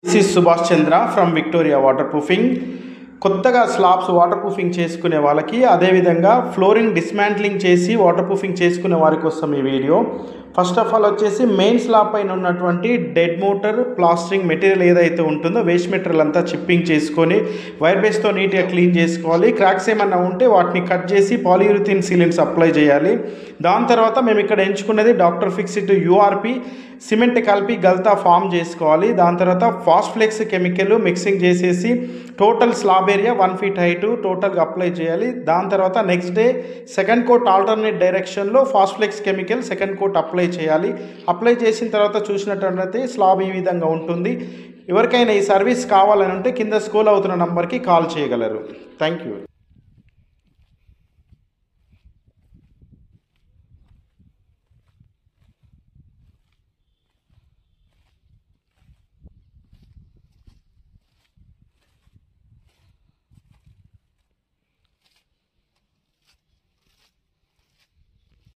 This is Subhash Chandra from Victoria water proofing. కొత్తగా slabs water proofing చేసుకునే వాళ్ళకి, అదేవిధంగా ఫ్లోరింగ్ డిస్మాంట్లింగ్ చేసి వాటర్ ప్రూఫింగ్ చేసుకునే వారి కోసం ఈ వీడియో. ఫస్ట్ ఆఫ్ ఆల్ వచ్చేసి మెయిన్ స్లాబ్ పైన ఉన్నటువంటి డెడ్ మోటార్ ప్లాస్టరింగ్ మెటీరియల్ ఏదైతే ఉంటుందో వేస్ట్ మెటీరియల్ అంతా చిప్పింగ్ చేసుకొని వైర్ బేస్తో నీట్గా క్లీన్ చేసుకోవాలి. క్రాక్స్ ఏమన్నా ఉంటే వాటిని కట్ చేసి పాలియూరిథిన్ సీలెంట్స్ అప్లై చేయాలి. దాని తర్వాత మేము ఇక్కడ ఎంచుకున్నది డాక్టర్ ఫిక్సిట్ యూఆర్పి సిమెంట్ కలిపి గల్తా ఫామ్ చేసుకోవాలి. దాని తర్వాత ఫాస్ఫ్లెక్స్ కెమికల్ మిక్సింగ్ చేసేసి total slab area 1 feet height టోటల్గా అప్లై చేయాలి. దాని తర్వాత next day second coat alternate డైరెక్షన్లో Fastflex chemical second coat apply చేయాలి. అప్లై చేసిన తర్వాత చూసినట్లయితే స్లాబ్ ఈ విధంగా ఉంటుంది. ఎవరికైనా ఈ సర్వీస్ కావాలని ఉంటే కింద స్క్రోల్ అవుతున్న నంబర్కి కాల్ చేయగలరు. Thank you.